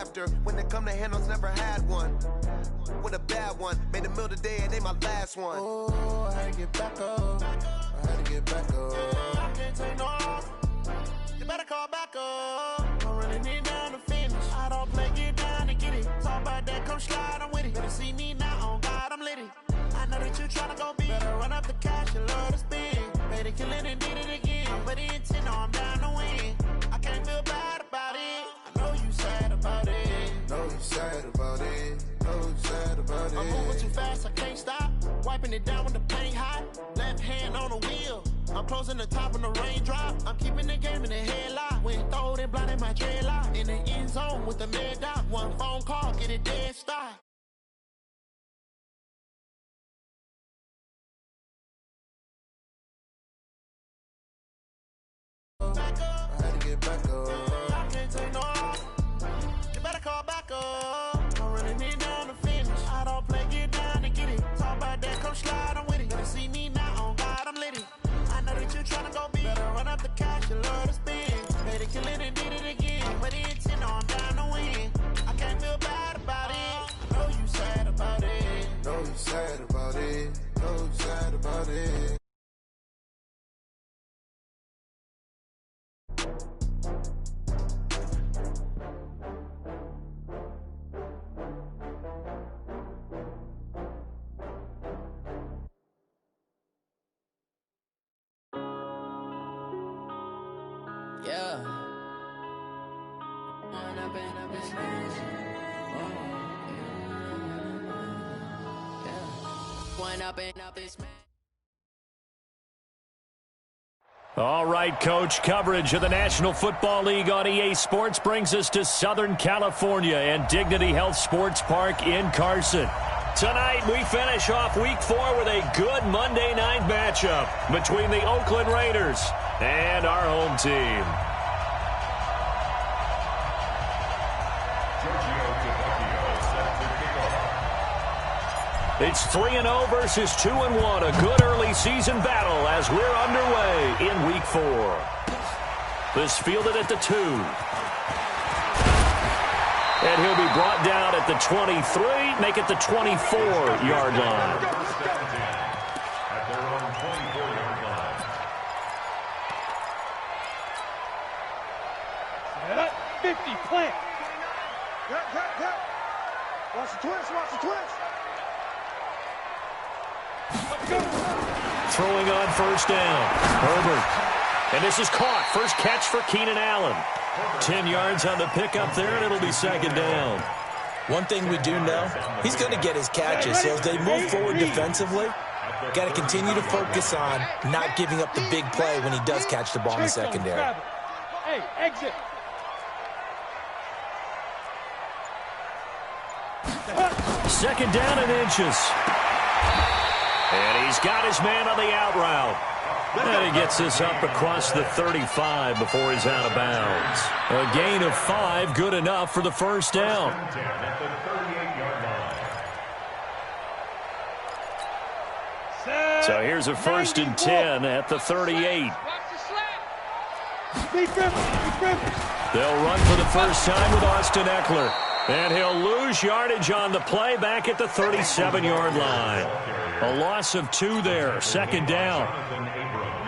After when it come to handles, never had one. With a bad one, made a meal today and they my last one. Oh, I had to get back up. I had to get back up. I can't take no off. You better call back up. I'm running it down to finish. I don't play, get down to get it. Talk about that, come slide, I'm with it. Better see me now, on God, I'm litty. I know that you tryna go big. Better run up the cash, you love to spend. Better kill it and did it again. I put in 10, I'm down to win. I can't feel bad about it. I know you sad about it. Know you sad about it. Know you sad about it. I'm moving too fast, I can't stop. Wiping it down when the paint hot. Left hand on the wheel. I'm closing the top when the raindrop. I'm keeping the game in the headlock. When throwed and blinded my dreadlock. In the end zone with the mad dot. One phone call, get it dead stop. Back up. I had to get back up. I can't take no off. You better call back up. I'm running it down to finish. I don't play, get down to get it. Talk about that, come slide, I'm with it. Better see me now, on God, I'm litty. I know that you tryna go big. Better run up the cash, you love to spend. Better kill it and did it again. But it's 10, I'm down to win. I can't feel bad about it. I know you sad about it. Know you sad about it. Know you sad about it. Yeah. All right, Coach. Coverage of the National Football League on EA Sports brings us to Southern California and Dignity Health Sports Park in Carson. Tonight, we finish off Week 4 with a good Monday night matchup between the Oakland Raiders and our home team. It's 3-0 versus 2-1, a good early season battle as we're underway in Week 4. This fielded at the 2. And he'll be brought down at the 23, make it the 24-yard line. At their own 24-yard line. 50, plant. Watch the twist, watch the twist. Throwing on first down. Herbert. And this is caught. First catch for Keenan Allen. 10 yards on the pickup there, and it'll be second down. One thing we do know, he's going to get his catches. So as they move forward defensively, got to continue to focus on not giving up the big play when he does catch the ball in the secondary. Hey, exit. Second down and inches. And he's got his man on the out route. And he gets this up across the 35 before he's out of bounds. A gain of 5, good enough for the first down. So here's a 1st and 10 at the 38. They'll run for the first time with Austin Eckler. And he'll lose yardage on the play back at the 37-yard line. A loss of 2 there, second down.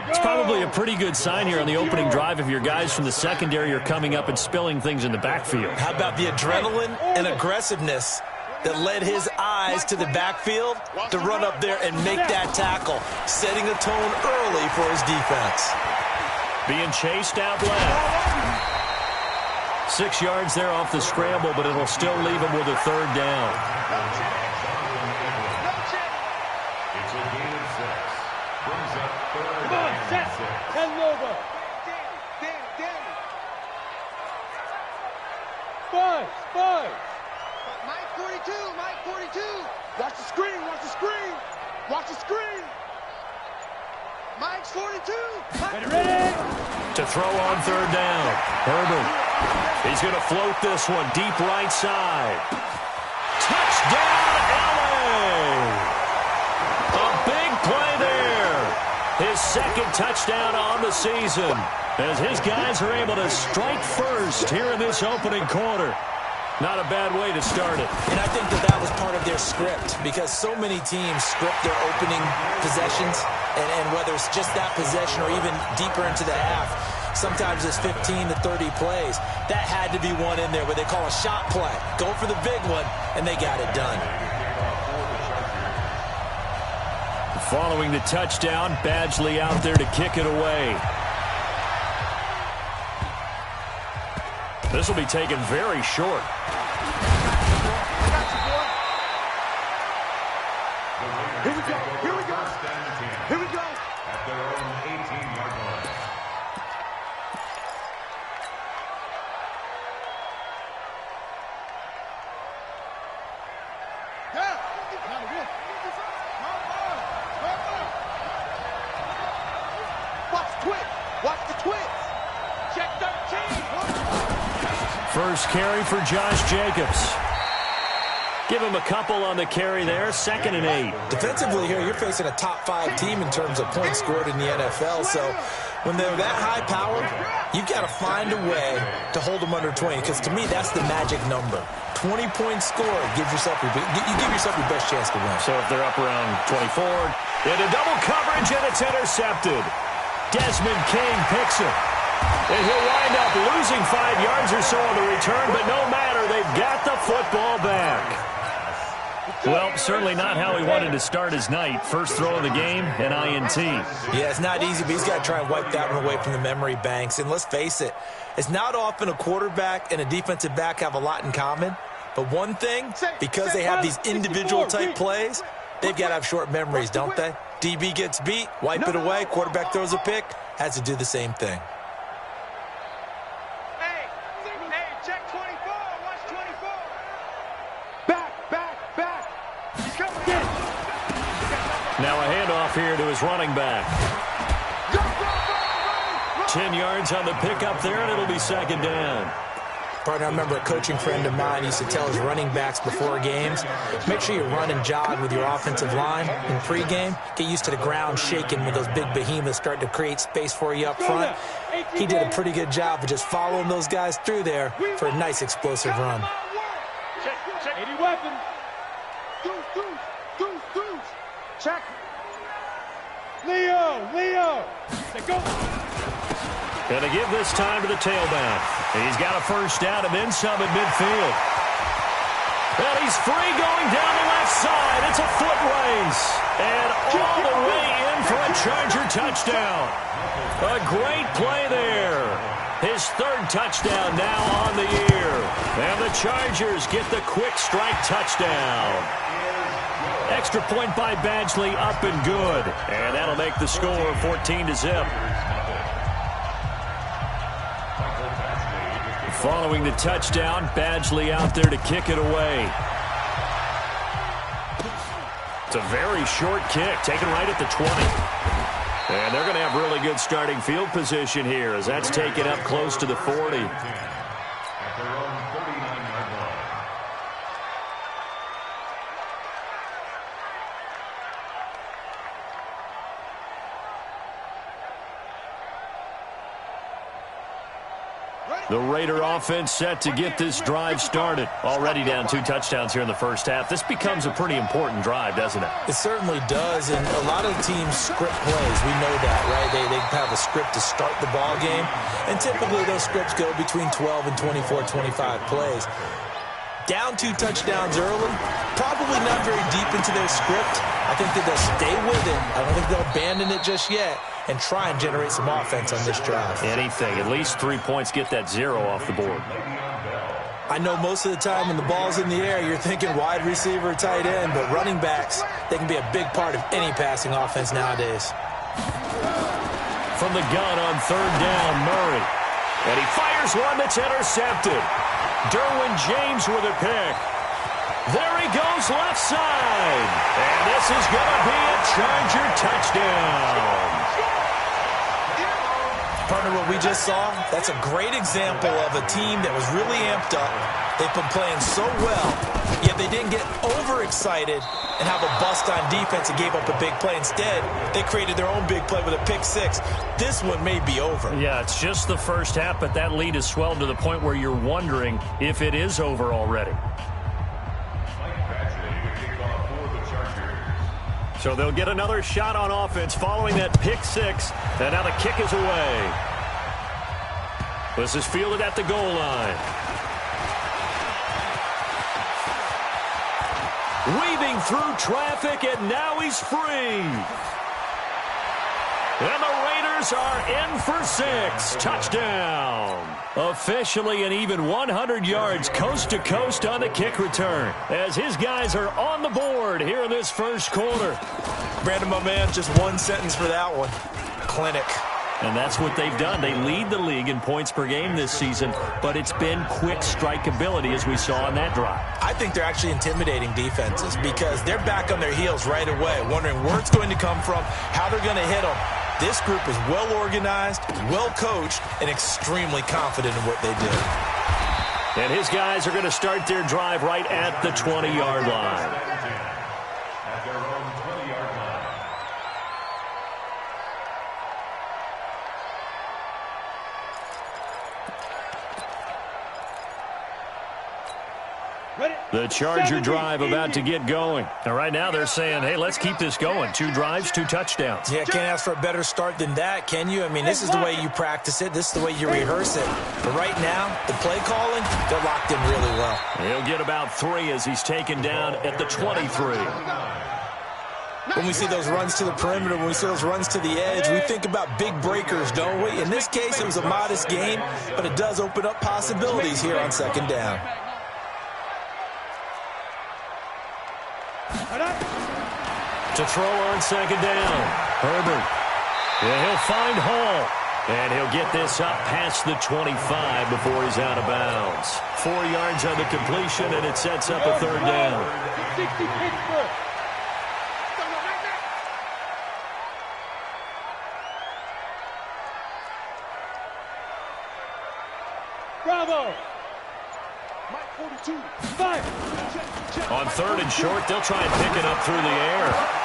It's probably a pretty good sign here on the opening drive if your guys from the secondary are coming up and spilling things in the backfield. How about the adrenaline and aggressiveness that led his eyes to the backfield to run up there and make that tackle, setting a tone early for his defense. Being chased out left. 6 yards there off the scramble, but it'll still leave him with a third down. It's a gain of 6. Brings up third Come on, set. 10 over. 5. Mike 42. Watch the screen, watch the screen. Watch the screen. Mike's 42. Ready? To throw on third down. Herbert. He's going to float this one deep right side. Touchdown, LA! A big play there. His second touchdown on the season as his guys are able to strike first here in this opening quarter. Not a bad way to start it. And I think that was part of their script, because so many teams script their opening possessions, and whether it's just that possession or even deeper into the half, sometimes it's 15 to 30 plays. That had to be one in there where they call a shot play. Go for the big one, and they got it done. Following the touchdown, Badgley out there to kick it away. This will be taken very short. Here we go. Here we go. Here we go. At their own 18-yard line. Watch the twist. Watch the twist. Check 13. First carry for Josh Jacobs. Give him a couple on the carry there. 2nd and 8. Defensively here, you're facing a top 5 team in terms of points scored in the NFL. So when they're that high powered, you've got to find a way to hold them under 20. Because to me, that's the magic number. 20 points scored. You give yourself your best chance to win. So if they're up around 24, into double coverage, and it's intercepted. Desmond King picks it. And he'll wind up losing 5 yards or so on the return, but no matter, they've got the football back. Well, certainly not how he wanted to start his night. First throw of the game, an INT. Yeah, it's not easy, but he's got to try and wipe that one away from the memory banks. And let's face it, it's not often a quarterback and a defensive back have a lot in common. But one thing, because they have these individual type plays, they've got to have short memories, don't they? DB gets beat, wipe it away, quarterback throws a pick, has to do the same thing. Hey, check 24. Watch 24. Back. He's coming in. Now a handoff here to his running back. Go. 10 yards on the pickup there, and it'll be 2nd down. Partner, I remember a coaching friend of mine used to tell his running backs before games, make sure you run and jog with your offensive line in pregame. Get used to the ground shaking when those big behemoths start to create space for you up front. He did a pretty good job of just following those guys through there for a nice explosive run. Check 80 weapon. Deuce. Check. Leo. They go. Going to give this time to the tailback. He's got a first down and then some at midfield. Well, he's free going down the left side. It's a foot race. And all the way in for a Charger touchdown. A great play there. His 3rd touchdown now on the year. And the Chargers get the quick strike touchdown. Extra point by Badgley, up and good. And that'll make the score 14-0. Following the touchdown, Badgley out there to kick it away. It's a very short kick, taken right at the 20. And they're going to have really good starting field position here as that's taken up close to the 40. At their own 39-yard line. The Raider offense set to get this drive started. Already down 2 touchdowns here in the first half. This becomes a pretty important drive, doesn't it? It certainly does, and a lot of teams script plays. We know that, right? They have a script to start the ball game, and typically those scripts go between 12 and 24, 25 plays. Down 2 touchdowns early, probably not very deep into their script. I think that they'll stay with it. I don't think they'll abandon it just yet and try and generate some offense on this drive. Anything. At least 3 points, get that 0 off the board. I know most of the time when the ball's in the air, you're thinking wide receiver, tight end, but running backs, they can be a big part of any passing offense nowadays. From the gun on 3rd down, Murray. And he fires one that's intercepted. Derwin James with a pick. There he goes left side. And this is going to be a Charger touchdown. Partner, what we just saw, that's a great example of a team that was really amped up. They've been playing so well, yet they didn't get overexcited and have a bust on defense and gave up a big play. Instead, they created their own big play with a pick six. This one may be over. Yeah, it's just the first half, but that lead has swelled to the point where you're wondering if it is over already. So they'll get another shot on offense following that pick six. And now the kick is away. This is fielded at the goal line. Weaving through traffic, and now he's free. And the Raiders are in for 6. Touchdown. Officially an even 100 yards coast to coast on the kick return as his guys are on the board here in this first quarter. Brandon, my man, just one sentence for that one. Clinic. And that's what they've done. They lead the league in points per game this season, but it's been quick strike ability as we saw on that drive. I think they're actually intimidating defenses because they're back on their heels right away, wondering where it's going to come from, how they're going to hit them. This group is well organized, well coached, and extremely confident in what they do. And his guys are going to start their drive right at the 20-yard line. At their own 20-yard line. The Charger drive about to get going. And right now they're saying, hey, let's keep this going. 2 drives, 2 touchdowns. Yeah, can't ask for a better start than that, can you? I mean, this is the way you practice it. This is the way you rehearse it. But right now, the play calling, they're locked in really well. He'll get about 3 as he's taken down at the 23. When we see those runs to the perimeter, when we see those runs to the edge, we think about big breakers, don't we? In this case, it was a modest gain, but it does open up possibilities here on second down. To throw on second down, Herbert. Yeah, he'll find Hall. And he'll get this up past the 25 before he's out of bounds. 4 yards on the completion, and it sets up a third down. Bravo! Mike 42, 5. On third and short, they'll try and pick it up through the air.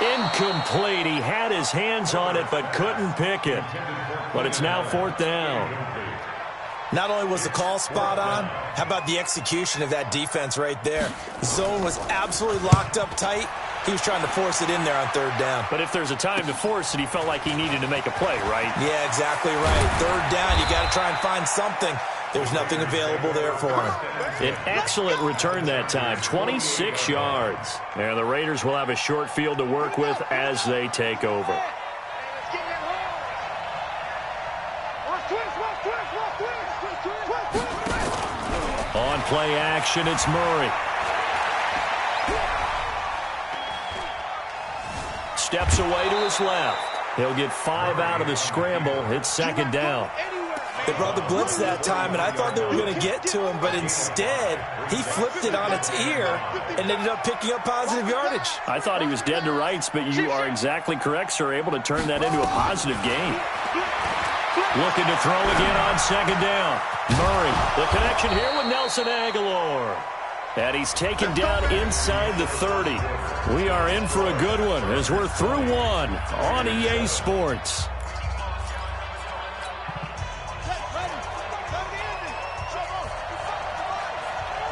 Incomplete. He had his hands on it but couldn't pick it. But it's now fourth down. Not only was the call spot on, how about the execution of that defense right there? The zone was absolutely locked up tight. He was trying to force it in there on third down. But if there's a time to force it, he felt like he needed to make a play, right? Yeah, exactly right. Third down, you got to try and find something. There's nothing available there for him. An excellent return that time, 26 yards. And the Raiders will have a short field to work with as they take over. On play action, it's Murray. Steps away to his left. He'll get 5 out of the scramble. It's second down. They brought the blitz that time, and I thought they were going to get to him, but instead, he flipped it on its ear and ended up picking up positive yardage. I thought he was dead to rights, but you are exactly correct, sir. Able to turn that into a positive gain. Looking to throw again on second down. Murray, the connection here with Nelson Aguilar. And he's taken down inside the 30. We are in for a good one as we're through one on EA Sports.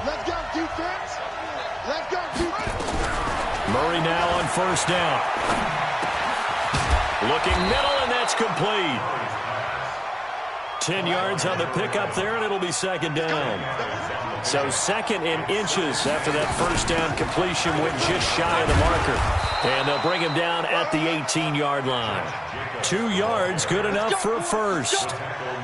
Let's go, defense. Let's go, defense. Murray now on first down. Looking middle, and that's complete. 10 yards on the pickup there, and it'll be second down. So second in inches after that first down completion went just shy of the marker. And they'll bring him down at the 18-yard line. 2 yards, good enough for a first.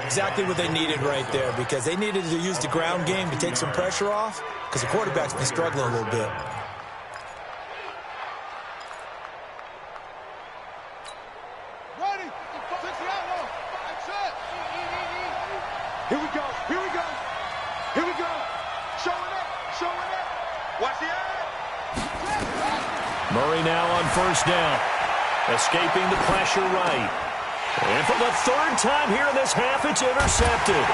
Exactly what they needed right there, because they needed to use the ground game to take some pressure off, because the quarterback's been struggling a little bit. Ready. Here we go. Here we go. Here we go. Showing up. Showing up. Watch the eye. Murray now on first down. Escaping the pressure right. And for the third time here in this half, it's intercepted.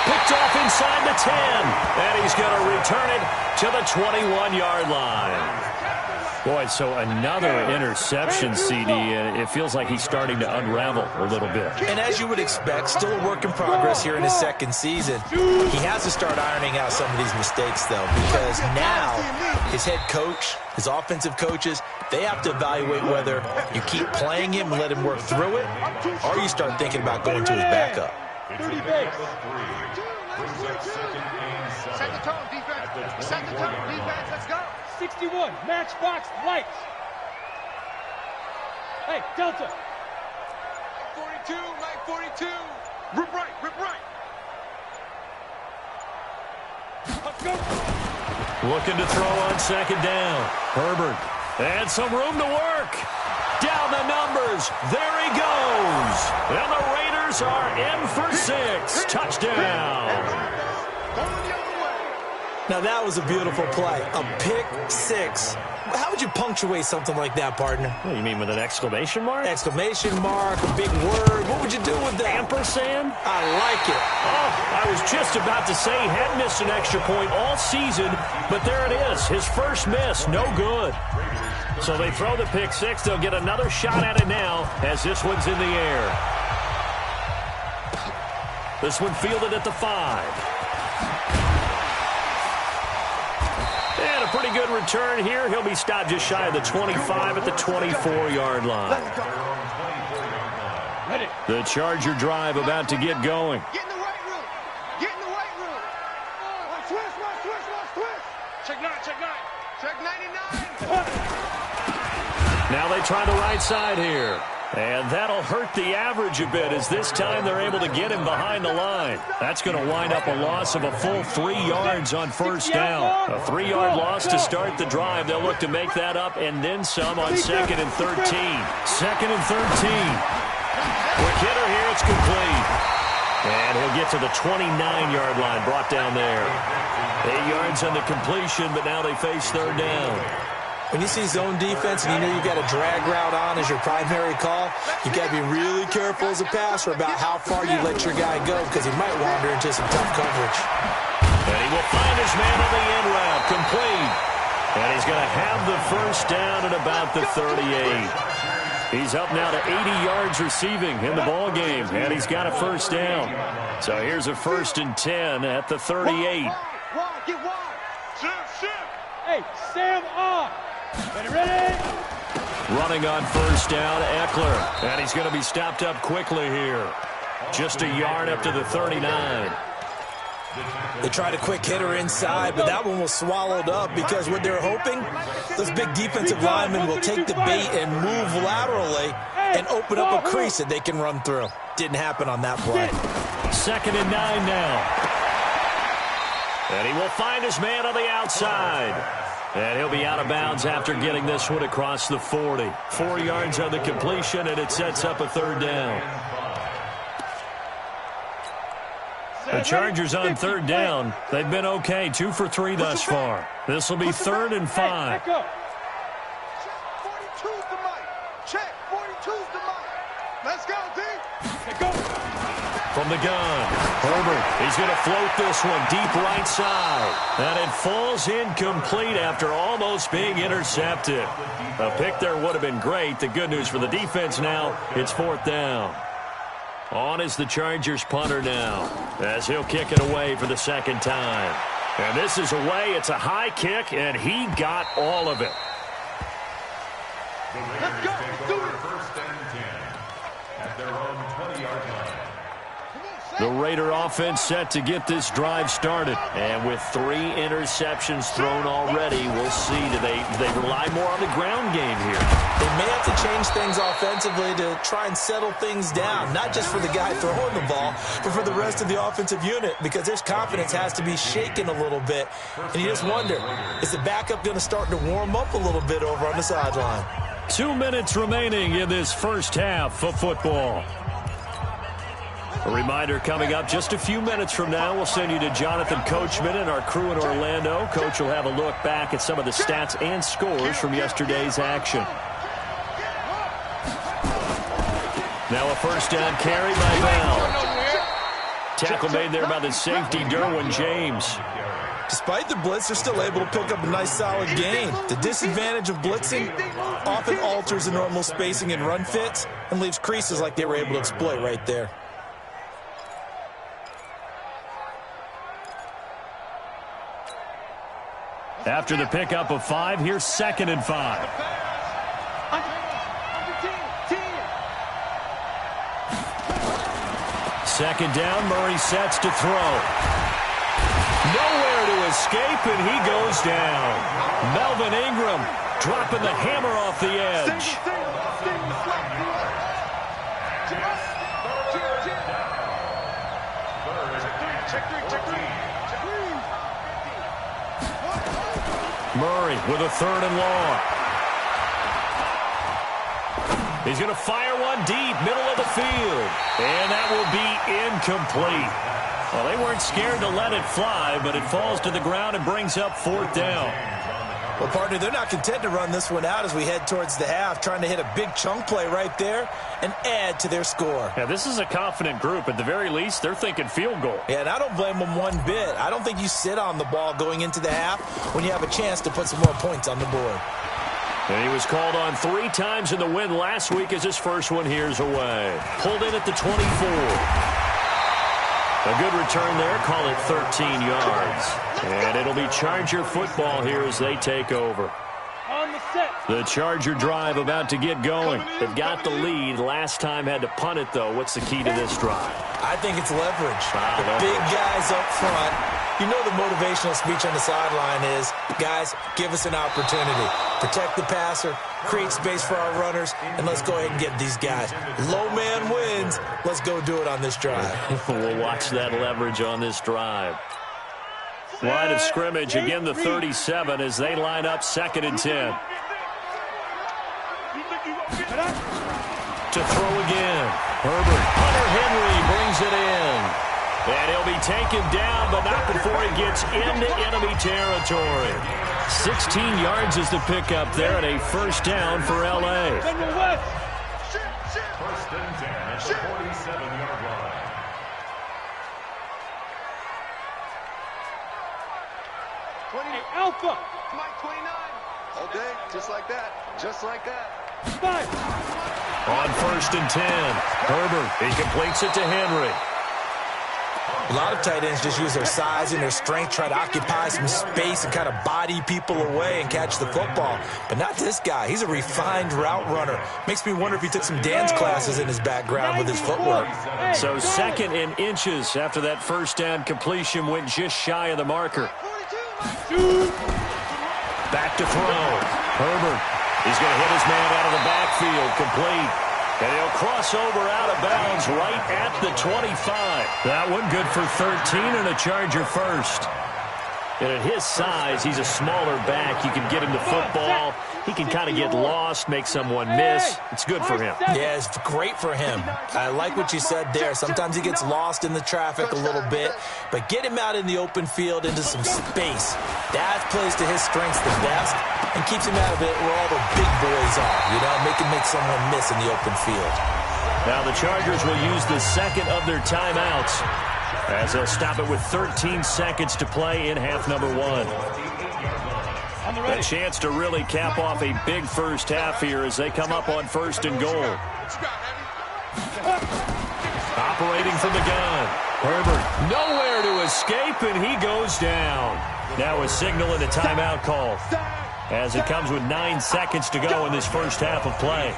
Picked off inside the 10. And he's going to return it to the 21-yard line. Boy, so another interception, CD, and it feels like he's starting to unravel a little bit. And as you would expect, still a work in progress here in his second season. He has to start ironing out some of these mistakes, though, because now his head coach, his offensive coaches, they have to evaluate whether you keep playing him and let him work through it, or you start thinking about going to his backup. 30 base. Set the tone, defense. Set the tone, defense. Let's go. 61, matchbox lights. Hey, Delta. 42, light 42. Rip right, rip right. Let's go. Looking to throw on second down. Herbert. And some room to work. Down the numbers. There he goes. And the Raiders are in for 6. Touchdown. Now, that was a beautiful play. A pick 6. How would you punctuate something like that, partner? What, you mean with an exclamation mark? Exclamation mark, a big word. What would you do with that? Ampersand? I like it. Oh, I was just about to say he hadn't missed an extra point all season, but there it is. His first miss. No good. So they throw the pick 6. They'll get another shot at it now as this one's in the air. This one fielded at the 5. And a pretty good return here. He'll be stopped just shy of the 25 at the 24-yard line. The Charger drive about to get going. Get in the weight room. Get in the weight room. Twist, twist. Check 9, check 9. Check 99. Now they try the right side here. And that'll hurt the average a bit as this time they're able to get him behind the line. That's going to wind up a loss of a full 3 yards on first down. A 3-yard loss to start the drive. They'll look to make that up and then some on 2nd and 13. 2nd and 13. Quick hitter here. It's complete. And he'll get to the 29-yard line, brought down there. 8 yards on the completion, but now they face third down. When you see zone defense and you know you've got a drag route on as your primary call, you got to be really careful as a passer about how far you let your guy go because he might wander into some tough coverage. And he will find his man on the end route, complete. And he's going to have the first down at about the 38. He's up now to 80 yards receiving in the ball game, and he's got a first down. So here's a 1st and 10 at the 38. Get wide. Shift. Hey, Sam on. Ready? Running on first down, Eckler. And he's going to be stopped up quickly here. Just a yard up to the 39. They tried a quick hitter inside, but that one was swallowed up because what they're hoping, those big defensive linemen will take the bait and move laterally and open up a crease that they can run through. Didn't happen on that play. 2nd and 9 now. And he will find his man on the outside. And he'll be out of bounds after getting this one across the 40. 4 yards on the completion, and it sets up a third down. The Chargers on third down. They've been okay, 2 for 3 thus far. This will be 3rd and 5. Check 42's the mic. Check 42's the mic. Let's go, D. From the gun, Herbert, he's going to float this one deep right side. And it falls incomplete after almost being intercepted. A pick there would have been great. The good news for the defense now, it's 4th down. On is the Chargers punter now, as he'll kick it away for the 2nd time. And this is away. It's a high kick, and he got all of it. Let's go. Do it. 1st and 10 at their own 20-yard line. The Raider offense set to get this drive started. And with 3 interceptions thrown already, we'll see. Do they rely more on the ground game here? They may have to change things offensively to try and settle things down, not just for the guy throwing the ball, but for the rest of the offensive unit, because their confidence has to be shaken a little bit. And you just wonder, is the backup going to start to warm up a little bit over on the sideline? 2 minutes remaining in this first half of football. A reminder coming up just a few minutes from now, we'll send you to Jonathan Coachman and our crew in Orlando. Coach will have a look back at some of the stats and scores from yesterday's action. Now a first down carry by Bell. Tackle made there by the safety, Derwin James. Despite the blitz, they're still able to pick up a nice, solid gain. The disadvantage of blitzing often alters the normal spacing and run fits and leaves creases like they were able to exploit right there. After the pickup of 5, here's 2nd and 5. Second down, Murray sets to throw. Nowhere to escape, and he goes down. Melvin Ingram dropping the hammer off the edge. Murray with a 3rd and long. He's going to fire one deep, middle of the field. And that will be incomplete. Well, they weren't scared to let it fly, but it falls to the ground and brings up 4th down. Well, partner, they're not content to run this one out as we head towards the half, trying to hit a big chunk play right there and add to their score. Yeah, this is a confident group. At the very least, they're thinking field goal. Yeah, and I don't blame them one bit. I don't think you sit on the ball going into the half when you have a chance to put some more points on the board. And he was called on 3 times in the win last week as his first one here's away. Pulled in at the 24. A good return there, call it 13 yards. And it'll be Charger football here as they take over. On the set. The Charger drive about to get going. They've got the lead. Last time had to punt it, though. What's the key to this drive? I think it's leverage. The big guys up front. You know the motivational speech on the sideline is, guys, give us an opportunity. Protect the passer, create space for our runners, and let's go ahead and get these guys. Low man wins. Let's go do it on this drive. We'll watch that leverage on this drive. Line of scrimmage, again the 37 as they line up 2nd and 10. To throw again. Herbert. Hunter Henry brings it in. And he'll be taken down, but not before he gets into enemy territory. 16 yards is the pickup there, and a first down for L.A. First and 10 at the 47-yard line. Alpha. Mike 29. All day, just like that. Just like that. 5. On 1st and 10, Herbert, he completes it to Henry. A lot of tight ends just use their size and their strength, try to occupy some space and kind of body people away and catch the football. But not this guy. He's a refined route runner. Makes me wonder if he took some dance classes in his background with his footwork. So 2nd in inches after that first down completion went just shy of the marker. Back to throw. Herbert. He's going to hit his man out of the backfield. Complete. And he'll cross over out of bounds right at the 25. That one good for 13 and a Charger first. And at his size, he's a smaller back. You can get him the football. He can kind of get lost, make someone miss. It's good for him. Yeah, it's great for him. I like what you said there. Sometimes he gets lost in the traffic a little bit, but get him out in the open field into some space. That plays to his strengths the best and keeps him out of it where all the big boys are, you know, make someone miss in the open field. Now the Chargers will use the 2nd of their timeouts as they'll stop it with 13 seconds to play in half number 1. A chance to really cap off a big first half here as they come up on 1st and goal. Operating from the gun. Herbert nowhere to escape, and he goes down. Now a signal and a timeout call as it comes with 9 seconds to go in this first half of play.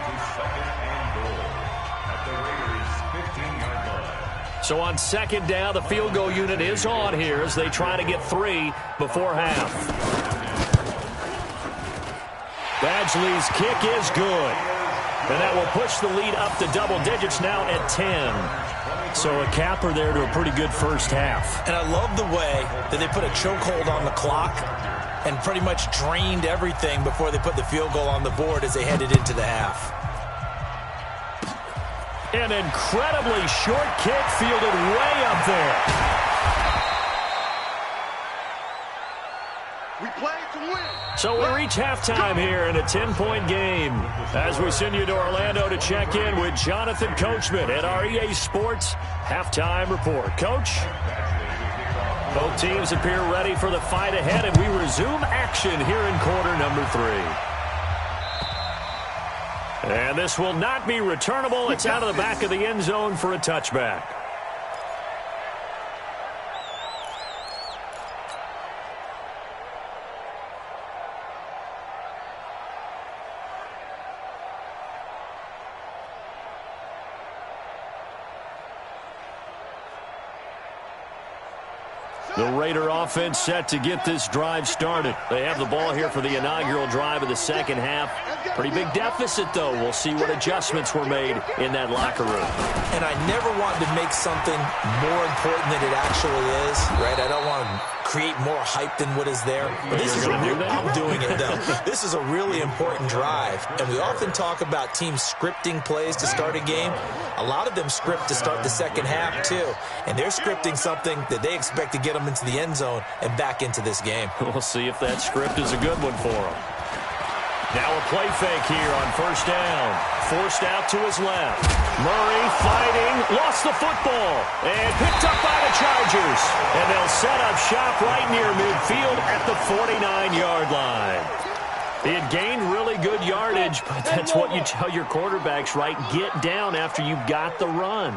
So on 2nd down, the field goal unit is on here as they try to get 3 before half. Badgley's kick is good. And that will push the lead up to double digits now at 10. So a capper there to a pretty good first half. And I love the way that they put a chokehold on the clock and pretty much drained everything before they put the field goal on the board as they headed into the half. An incredibly short kick fielded way up there. We play to win. So we reach halftime here in a 10-point game as we send you to Orlando to check in with Jonathan Coachman at our EA Sports Halftime Report. Coach? Both teams appear ready for the fight ahead, and we resume action here in quarter number 3. And this will not be returnable. It's out of the back of the end zone for a touchback. The Raider offense set to get this drive started. They have the ball here for the inaugural drive of the second half. Pretty big deficit, though. We'll see what adjustments were made in that locker room. And I never wanted to make something more important than it actually is, right? I don't want to create more hype than what is there. But this is I'm doing it, though. This is a really important drive. And we often talk about teams scripting plays to start a game. A lot of them script to start the second half, too. And they're scripting something that they expect to get them into the end zone and back into this game. We'll see if that script is a good one for them. Now a play fake here on first down. Forced out to his left. Murray fighting, lost the football, and picked up by the Chargers. And they'll set up shop right near midfield at the 49-yard line. He had gained really good yardage, but that's what you tell your quarterbacks, right? Get down after you've got the run.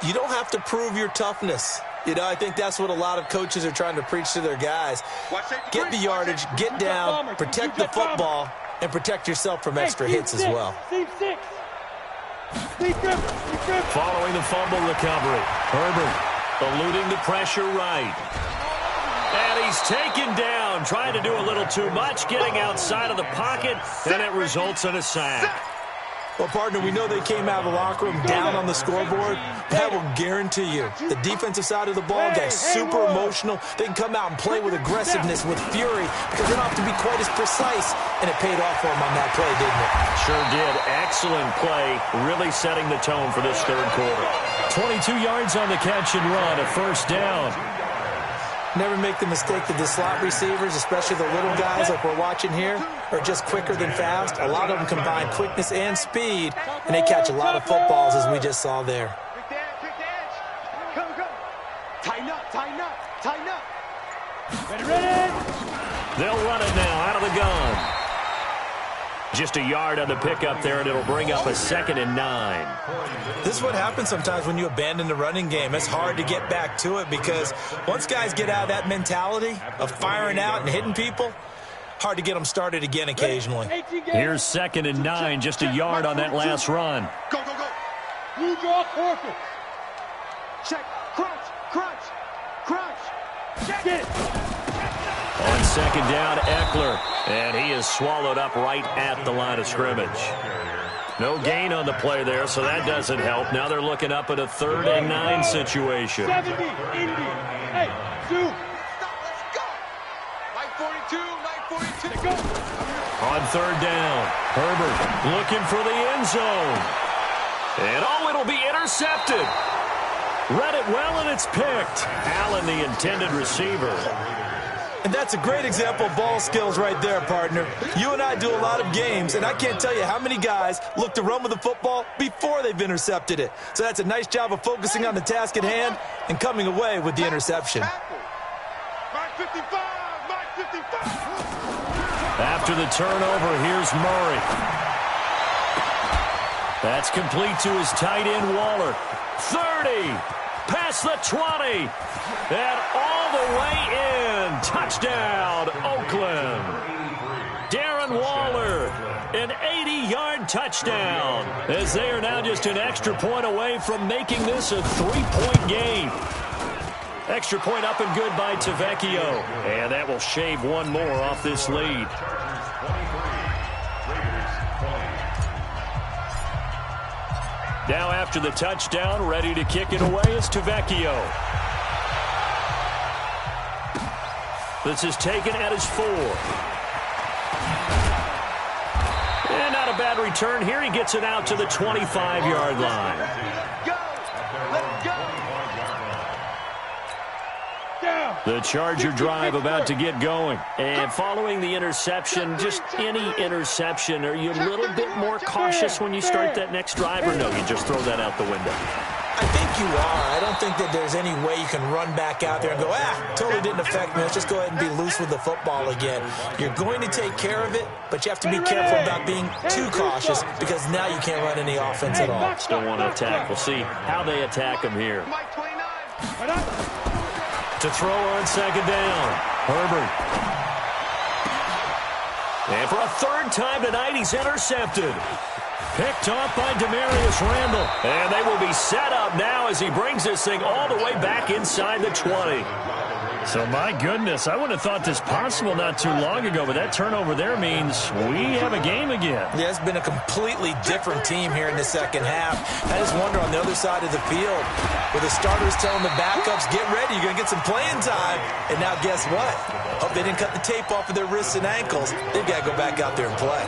You don't have to prove your toughness. You know, I think that's what a lot of coaches are trying to preach to their guys. Get the yardage, get down, protect the football, and protect yourself from extra hits as well. Following the fumble recovery, Herbert eluding the pressure right. And he's taken down, trying to do a little too much, getting outside of the pocket, and it results in a sack. Well, partner, we know they came out of the locker room down on the scoreboard. That will guarantee you the defensive side of the ball got super emotional. They can come out and play with aggressiveness, with fury, because they don't have to be quite as precise. And it paid off for them on that play, didn't it? Sure did. Excellent play, really setting the tone for this third quarter. 22 yards on the catch and run, a first down. Never make the mistake that the slot receivers, especially the little guys like we're watching here, are just quicker than fast. A lot of them combine quickness and speed, and they catch a lot of footballs, as we just saw there. Quick dance. Come, come. Tighten up, tighten up, tighten up. Ready. They'll run it now out of the gun. Just a yard on the pickup there, and it'll bring up a 2nd and 9. This is what happens sometimes when you abandon the running game. It's hard to get back to it because once guys get out of that mentality of firing out and hitting people, hard to get them started again occasionally. Here's 2nd and 9, just a yard on that last run. Go, go, go. You draw corpus. Check. Crunch, crunch, crunch. Check Get it. On 2nd down, Eckler, and he is swallowed up right at the line of scrimmage. No gain on the play there, so that doesn't help. Now they're looking up at a 3rd and 9 situation. 70, Indy. Hey, Sue. Let's go. 942, 942. Go. On 3rd down, Herbert looking for the end zone. And, oh, it'll be intercepted. Read it well, and it's picked. Allen, the intended receiver. And that's a great example of ball skills right there, partner. You and I do a lot of games, and I can't tell you how many guys look to run with the football before they've intercepted it. So that's a nice job of focusing on the task at hand and coming away with the interception. 955, 955. After the turnover, here's Murray. That's complete to his tight end, Waller. 30, past the 20, and all the way in. Touchdown, Oakland. Darren Waller, an 80-yard touchdown, as they are now just an extra point away from making this a 3-point game. Extra point up and good by Tavecchio, and that will shave one more off this lead. Now after the touchdown, ready to kick it away is Tavecchio. This is taken at his 4. And not a bad return here. He gets it out to the 25-yard line. Go. Let's go. Down. The Charger drive about to get going. And following the interception, just any interception, are you a little bit more cautious when you start that next drive, or no, you just throw that out the window? I think you are. I don't think that there's any way you can run back out there and go, totally didn't affect me. Let's just go ahead and be loose with the football again. You're going to take care of it, but you have to be careful about being too cautious because now you can't run any offense at all. Still want to attack. We'll see how they attack him here. To throw on second down, Herbert. And for a third time tonight, he's intercepted. Picked off by Demarius Randall. And they will be set up now as he brings this thing all the way back inside the 20. So, my goodness, I wouldn't have thought this possible not too long ago, but that turnover there means we have a game again. Yeah, it's been a completely different team here in the second half. I just wonder on the other side of the field, where the starters telling the backups, get ready, you're going to get some playing time. And now guess what? Hope they didn't cut the tape off of their wrists and ankles. They've got to go back out there and play.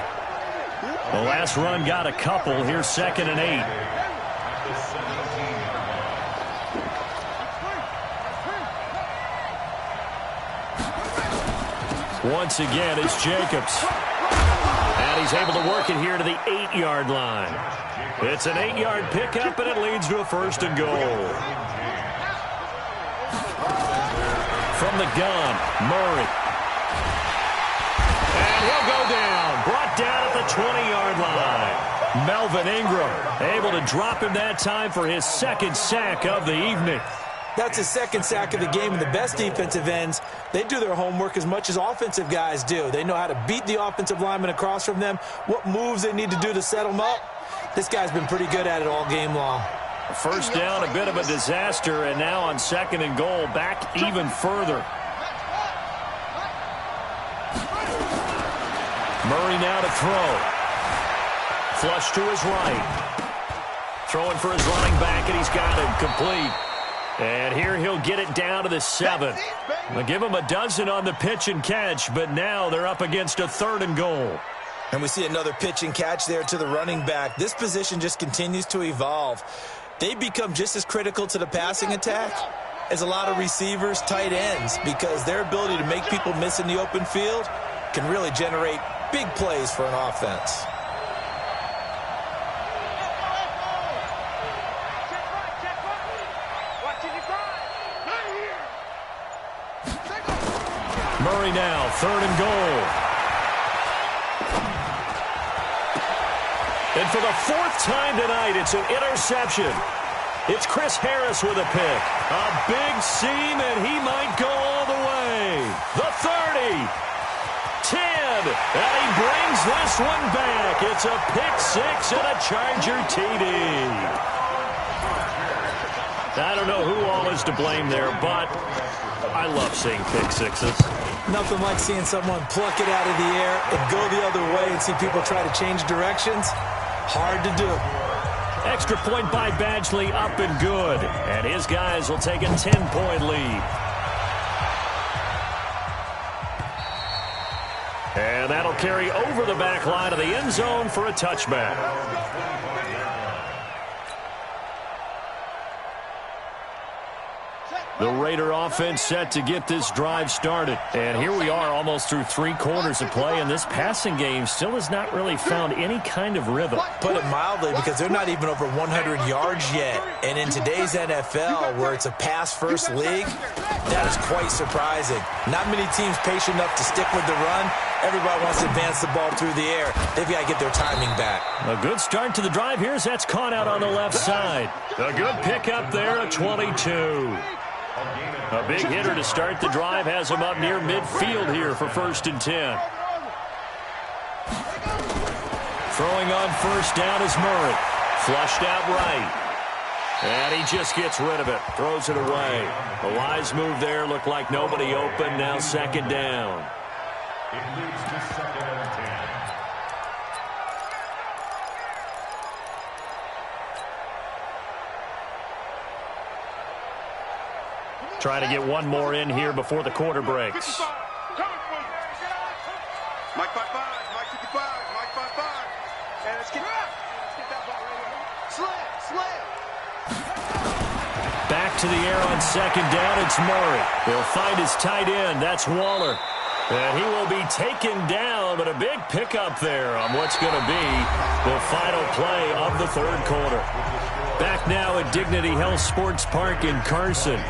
The last run got a couple. Here's 2nd and 8. Once again, it's Jacobs. And he's able to work it here to the 8-yard line. It's an 8-yard pickup, and it leads to a 1st and goal. From the gun, Murray. And he'll go down. Brought down at the 20-yard line. Melvin Ingram able to drop him that time for his 2nd sack of the evening. That's his 2nd sack of the game, and the best defensive ends, they do their homework as much as offensive guys do. They know how to beat the offensive lineman across from them, what moves they need to do to set them up. This guy's been pretty good at it all game long. First down, a bit of a disaster, and now on 2nd and goal, back even further. Murray now to throw. Flush to his right. Throwing for his running back, and he's got him complete. And here he'll get it down to the 7. They'll give him a dozen on the pitch and catch, but now they're up against a 3rd and goal. And we see another pitch and catch there to the running back. This position just continues to evolve. They become just as critical to the passing attack as a lot of receivers, tight ends, because their ability to make people miss in the open field can really generate big plays for an offense. Murray now, 3rd and goal. And for the 4th time tonight, it's an interception. It's Chris Harris with a pick. A big seam, and he might go all the way. The 30. 10. And he brings this one back. It's a pick 6 and a Charger TD. I don't know who all is to blame there, but I love seeing pick 6s. Nothing like seeing someone pluck it out of the air and go the other way and see people try to change directions. Hard to do. Extra point by Badgley, up and good. And his guys will take a 10-point lead. And that'll carry over the back line of the end zone for a touchback. The Raider offense set to get this drive started. And here we are almost through 3 quarters of play, and this passing game still has not really found any kind of rhythm. Put it mildly, because they're not even over 100 yards yet. And in today's NFL, where it's a pass-first league, that is quite surprising. Not many teams patient enough to stick with the run. Everybody wants to advance the ball through the air. They've got to get their timing back. A good start to the drive. Here's that's caught out on the left side. A good pickup there at 22. A big hitter to start the drive has him up near midfield here for 1st and 10. Throwing on 1st down is Murray. Flushed out right. And he just gets rid of it. Throws it away. A wise move there. Looked like nobody open. Now 2nd down. It leads to 2nd and 10. Trying to get one more in here before the quarter breaks. Mike 5-5, Mike 55, Mike 5-5. And let's get that ball right here. Slam. Back to the air on second down. It's Murray. He'll find his tight end. That's Waller. And he will be taken down, but a big pickup there on what's going to be the final play of the third quarter. Back now at Dignity Health Sports Park in Carson.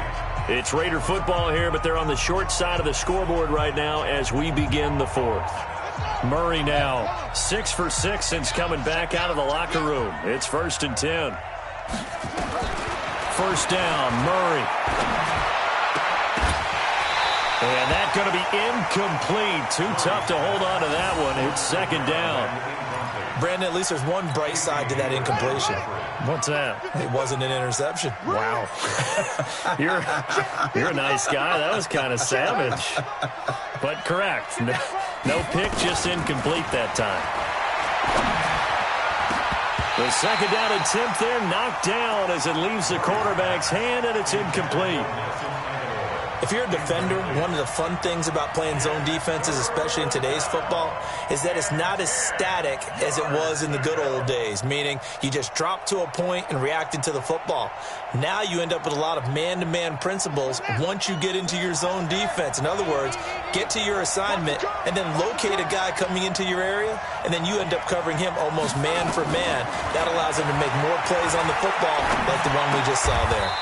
It's Raider football here, but they're on the short side of the scoreboard right now as we begin the fourth. Murray now 6 for 6 since coming back out of the locker room. It's 1st and 10. First down, Murray. And that's going to be incomplete. Too tough to hold on to that one. It's 2nd down. Brandon, at least there's one bright side to that incompletion. What's that? It wasn't an interception. Wow. You're a nice guy. That was kind of savage. But correct. No pick, just incomplete that time. The 2nd down attempt there knocked down as it leaves the quarterback's hand, and it's incomplete. If you're a defender, one of the fun things about playing zone defenses, especially in today's football, is that it's not as static as it was in the good old days, meaning you just drop to a point and react into the football. Now you end up with a lot of man-to-man principles once you get into your zone defense. In other words, get to your assignment and then locate a guy coming into your area, and then you end up covering him almost man for man. That allows him to make more plays on the football like the one we just saw there.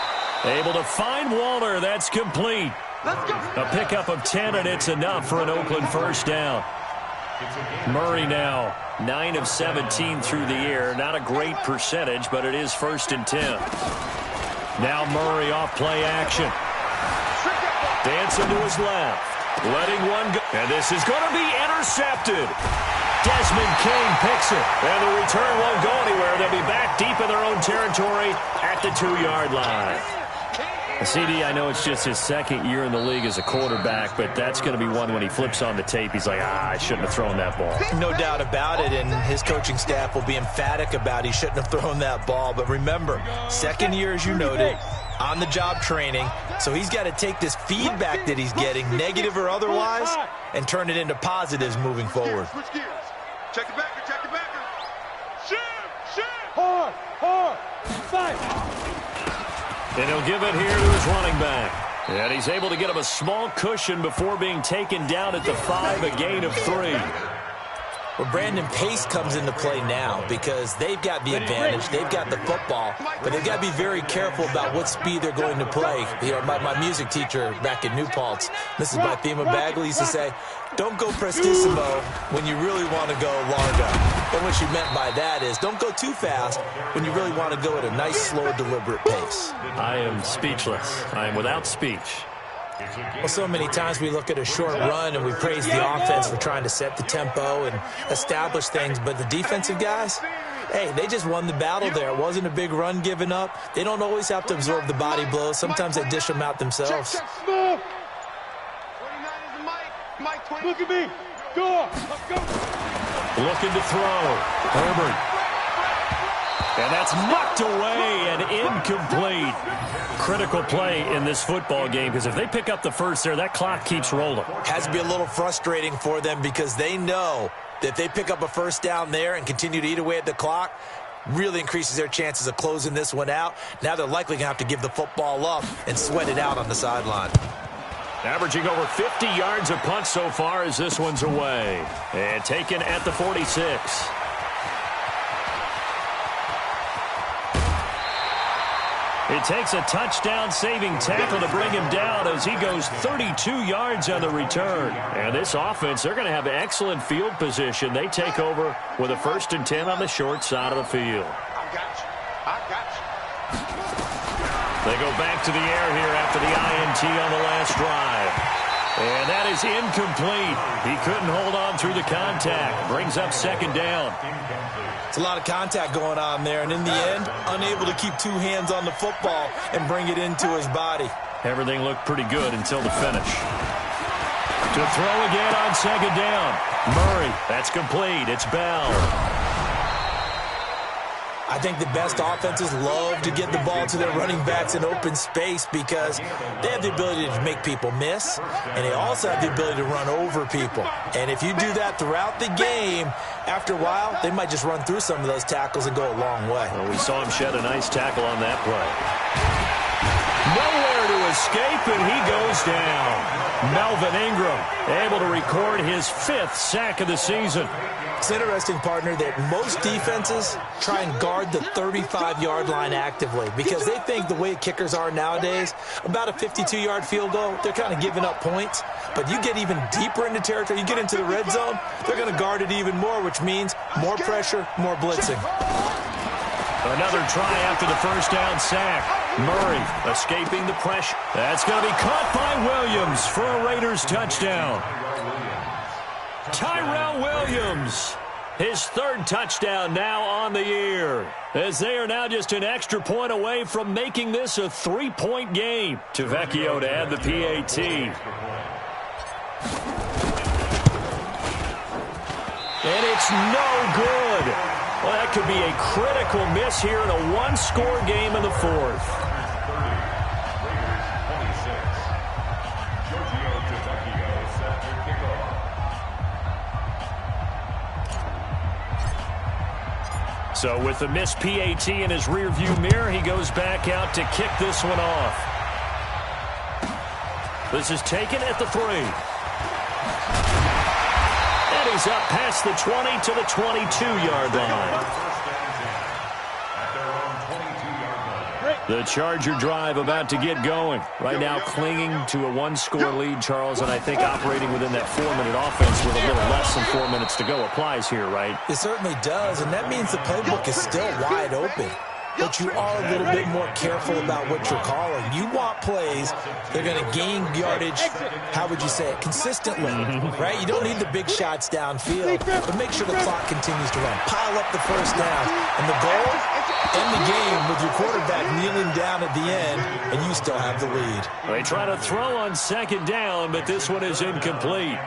Able to find Waller. That's complete. A pickup of 10, and it's enough for an Oakland first down. Murray now 9 of 17 through the air. Not a great percentage, but it is 1st and 10. Now Murray off play action. Dancing to his left. Letting one go. And this is going to be intercepted. Desmond King picks it. And the return won't go anywhere. They'll be back deep in their own territory at the 2-yard line. CD, I know it's just his 2nd year in the league as a quarterback, but that's going to be one when he flips on the tape. He's like, I shouldn't have thrown that ball. No doubt about it, and his coaching staff will be emphatic about he shouldn't have thrown that ball. But remember, 2nd year, as you noted, on-the-job training, so he's got to take this feedback that he's getting, negative or otherwise, and turn it into positives moving forward. Switch gears. Check the backer, check the backer. Shoot! Hard, fight. And he'll give it here to his running back. And he's able to get him a small cushion before being taken down at the 5, a gain of 3. Well, Brandon, pace comes into play now because they've got the advantage. They've got the football, but they've got to be very careful about what speed they're going to play. You know, my music teacher back in New Paltz, Mrs. Bythema Bagley, used to say, don't go prestissimo when you really want to go largo. And what she meant by that is don't go too fast when you really want to go at a nice, slow, deliberate pace. I am speechless. I am without speech. Well, so many times we look at a short run and we praise the offense for trying to set the tempo and establish things, but the defensive guys, hey, they just won the battle there. It wasn't a big run given up. They don't always have to absorb the body blows. Sometimes they dish them out themselves. Check, smooth. 29 is Mike. 20. Look at me. Go. Let's go. Looking to throw. Herbert. And that's knocked away and incomplete. Critical play in this football game because if they pick up the first there, that clock keeps rolling. Has to be a little frustrating for them because they know that if they pick up a first down there and continue to eat away at the clock, really increases their chances of closing this one out. Now they're likely going to have to give the football up and sweat it out on the sideline. Averaging over 50 yards a punt so far as this one's away. And taken at the 46. It takes a touchdown-saving tackle to bring him down as he goes 32 yards on the return. And this offense, they're going to have excellent field position. They take over with a 1st and 10 on the short side of the field. I got you. They go back to the air here after the INT on the last drive. And that is incomplete. He couldn't hold on through the contact. Brings up 2nd down. It's a lot of contact going on there, and in the end, unable to keep 2 hands on the football and bring it into his body. Everything looked pretty good until the finish. To throw again on 2nd down. Murray, that's complete. It's Bell. I think the best offenses love to get the ball to their running backs in open space because they have the ability to make people miss, and they also have the ability to run over people. And if you do that throughout the game, after a while, they might just run through some of those tackles and go a long way. Well, we saw him shed a nice tackle on that play. and he goes down. Melvin Ingram able to record his 5th sack of the season. It's interesting, partner, that most defenses try and guard the 35-yard line actively because they think the way kickers are nowadays, about a 52-yard field goal, they're kind of giving up points. But you get even deeper into territory, you get into the red zone, they're going to guard it even more, which means more pressure, more blitzing. Another try after the first down sack. Murray escaping the pressure. That's going to be caught by Williams for a Raiders touchdown. Tyrell Williams, his 3rd touchdown now on the year, as they are now just an extra point away from making this a 3-point game. Tavecchio to add the PAT. And it's no good. Well, that could be a critical miss here in a 1-score game in the 4th. So with the missed PAT in his rearview mirror, he goes back out to kick this one off. This is taken at the 3. And he's up past the 20 to the 22-yard line. The Charger drive about to get going. Right now clinging to a 1-score lead, Charles, and I think operating within that 4-minute offense with a little less than 4 minutes to go applies here, right? It certainly does, and that means the playbook is still wide open. But you are a little bit more careful about what you're calling. You want plays that are going to gain yardage, how would you say it, consistently, right? You don't need the big shots downfield, but make sure the clock continues to run. Pile up the first down, and the goal, end the game with your quarterback kneeling down at the end, and you still have the lead. They try to throw on 2nd down, but this one is incomplete.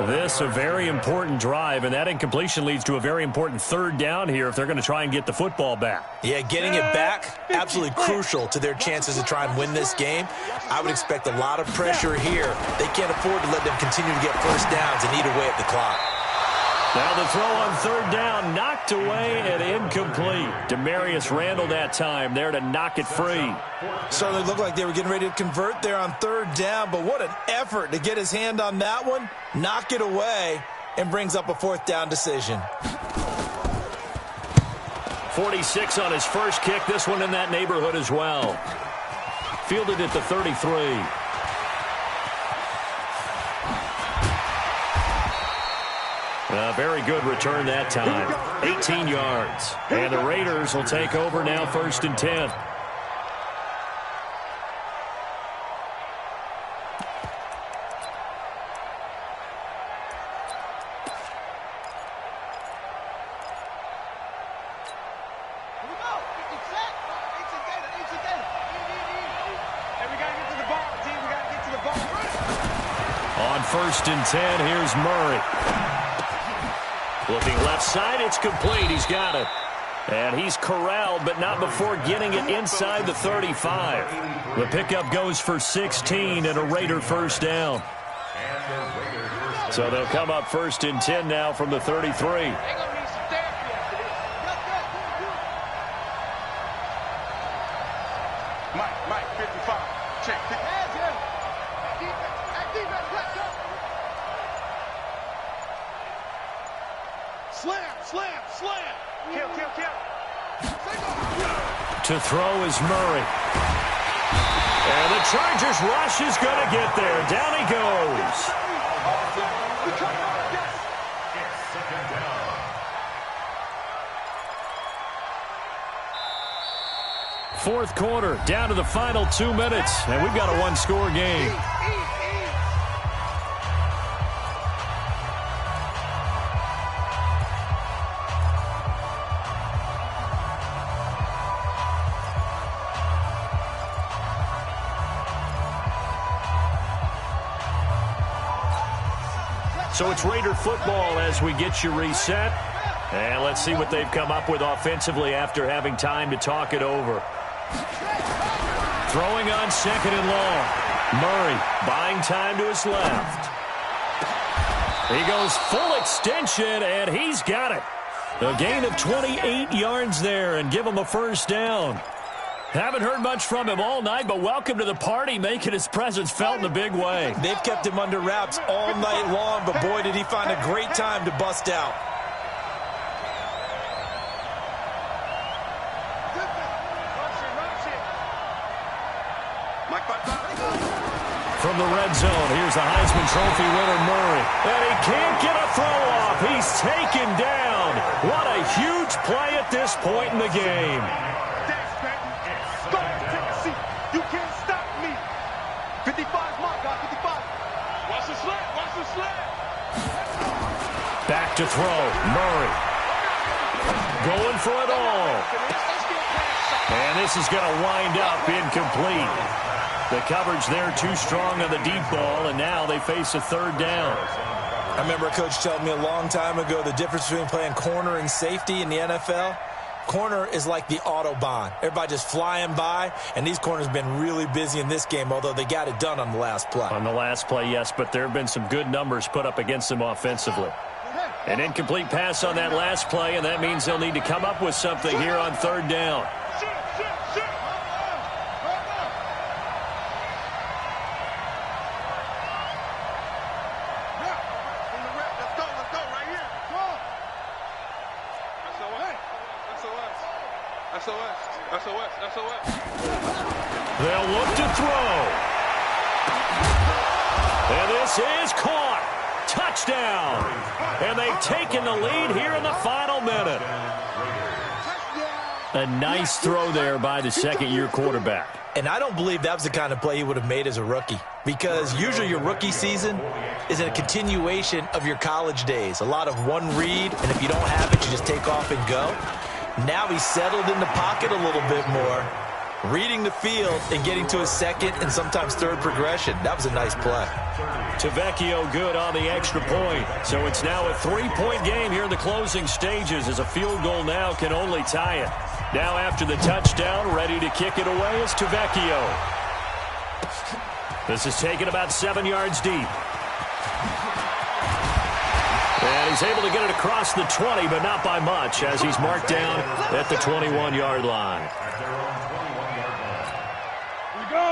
This a very important drive, and that incompletion leads to a very important 3rd down here if they're going to try and get the football back. Yeah, getting it back, absolutely crucial to their chances to try and win this game. I would expect a lot of pressure here. They can't afford to let them continue to get first downs and eat away at the clock. Now the throw on 3rd down, knocked away and incomplete. Demarius Randall that time there to knock it free. Certainly looked like they were getting ready to convert there on 3rd down, but what an effort to get his hand on that one, knock it away, and brings up a 4th down decision. 46 on his first kick, this one in that neighborhood as well. Fielded at the 33. Very good return that time. 18 yards. And the Raiders will take over now 1st and 10. On 1st and 10, here's Murray. Looking left side, it's complete. He's got it. And he's corralled, but not before getting it inside the 35. The pickup goes for 16 and a Raider 1st down. So they'll come up 1st and 10 now from the 33. Mike, 55. Check. Slam. Kill. To throw is Murray. And the Chargers rush is going to get there. Down he goes. It's 2nd down. 4th quarter, down to the final 2 minutes, and we've got a 1-score game. So it's Raider football as we get you reset. And let's see what they've come up with offensively after having time to talk it over. Throwing on 2nd and long. Murray buying time to his left. He goes full extension, and he's got it. A gain of 28 yards there and give him a 1st down. Haven't heard much from him all night, but welcome to the party, making his presence felt in a big way. They've kept him under wraps all night long, but boy, did he find a great time to bust out. From the red zone, here's the Heisman Trophy winner, Murray. And he can't get a throw off. He's taken down. What a huge play at this point in the game. Go ahead, take a seat. You can't stop me. 55's my guy, 55. Watch the slant. Watch the slant. Back to throw. Murray. Going for it all. And this is going to wind up incomplete. The coverage there too strong on the deep ball, and now they face a third down. I remember a coach telling me a long time ago the difference between playing corner and safety in the NFL. Corner is like the Autobahn. Everybody just flying by, and these corners have been really busy in this game, although they got it done on the last play. On the last play, yes, but there have been some good numbers put up against them offensively. An incomplete pass on that last play, and that means they'll need to come up with something here on third down. They'll look to throw. And this is caught. Touchdown. And they've taken the lead here in the final minute. A nice throw there by the second-year quarterback. And I don't believe that was the kind of play he would have made as a rookie, because usually your rookie season is a continuation of your college days. A lot of one read, and if you don't have it, you just take off and go. Now he's settled in the pocket a little bit more, reading the field and getting to his second and sometimes third progression. That was a nice play. Tavecchio good on the extra point. So it's now a 3-point game here in the closing stages, as a field goal now can only tie it. Now after the touchdown, ready to kick it away is Tavecchio. This is taken about 7 yards deep. And he's able to get it across the 20, but not by much, as he's marked down at the 21-yard line.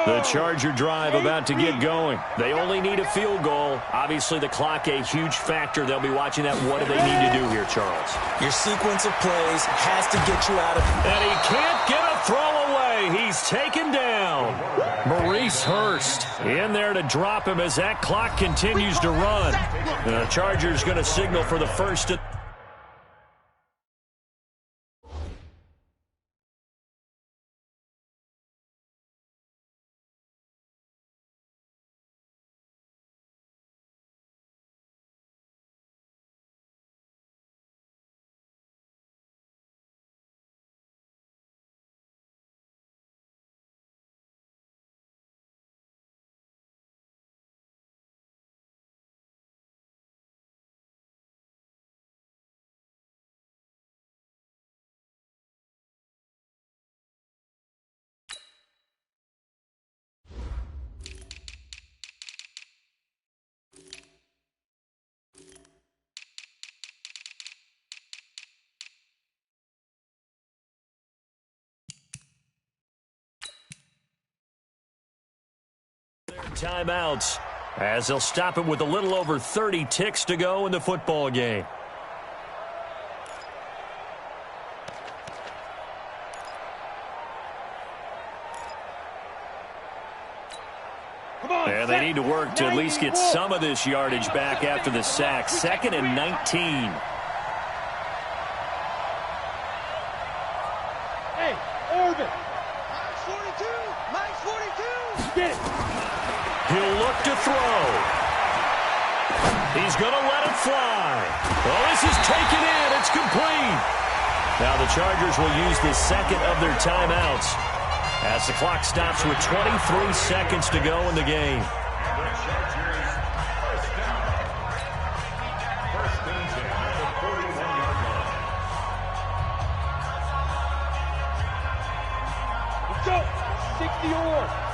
The Charger drive about to get going. They only need a field goal. Obviously, the clock a huge factor. They'll be watching that. What do they need to do here, Charles? Your sequence of plays has to get you out of it. And he can't get a throw away. He's taken down. Maurice Hurst in there to drop him as that clock continues to run. The Chargers going to signal for the first. Timeouts, as they'll stop it with a little over 30 ticks to go in the football game. And they need to work to at least get some of this yardage back after the sack. 2nd and 19. Hey, Irvin. Mike's 42. Get it. He'll look to throw. He's going to let it fly. Well, this is taken in. It's complete. Now the Chargers will use the second of their timeouts as the clock stops with 23 seconds to go in the game. Let's go. 60 or.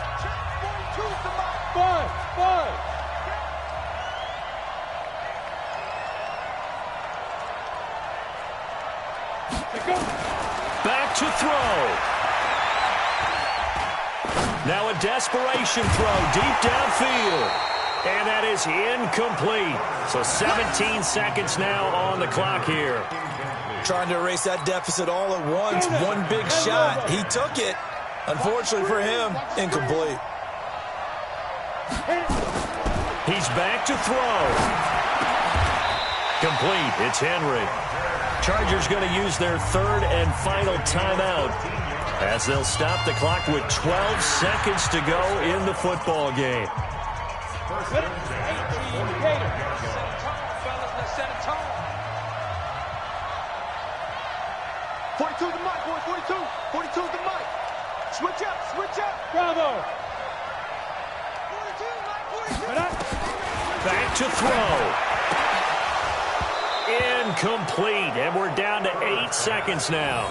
5. Back to throw. Now a desperation throw deep downfield. And that is incomplete. So 17 seconds now on the clock here. Trying to erase that deficit all at once. One big shot. He took it. Unfortunately for him, incomplete. He's back to throw. Complete. It's Henry. Chargers going to use their third and final timeout as they'll stop the clock with 12 seconds to go in the football game. 42 is the mic, boy. 42. 42 is the mic. Switch up. Switch up. Bravo. 42, Mike. 42. Back to throw. Incomplete. And we're down to 8 seconds now.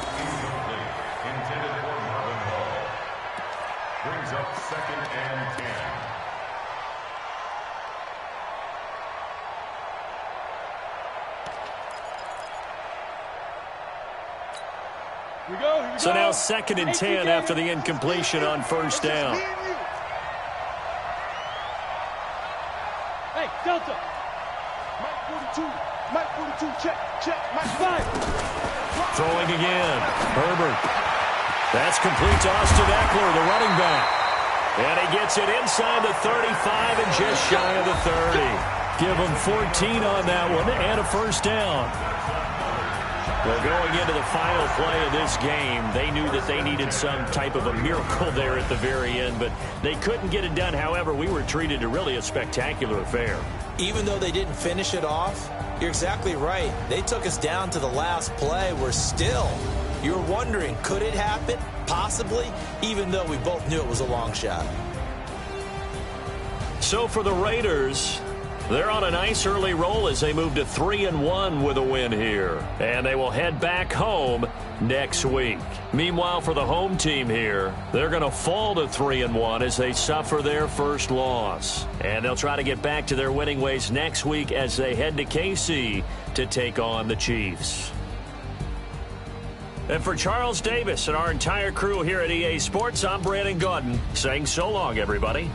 Intended for Marvin Hall. Brings up 2nd and 10. Here we go. So now 2nd and 10 after the incompletion on first down. Hey, Delta. Mike 42. Mike 42. Check. Mike 5. Throwing again. Herbert. That's complete to Austin Eckler, the running back. And he gets it inside the 35 and just shy of the 30. Give him 14 on that one and a first down. Well, going into the final play of this game, they knew that they needed some type of a miracle there at the very end, but they couldn't get it done. However, we were treated to really a spectacular affair. Even though they didn't finish it off, you're exactly right. They took us down to the last play. We're still, you're wondering, could it happen? Possibly, even though we both knew it was a long shot. So for the Raiders, they're on a nice early roll as they move to 3-1 with a win here. And they will head back home next week. Meanwhile, for the home team here, they're going to fall to 3-1 as they suffer their first loss. And they'll try to get back to their winning ways next week as they head to KC to take on the Chiefs. And for Charles Davis and our entire crew here at EA Sports, I'm Brandon Gaudin saying so long, everybody.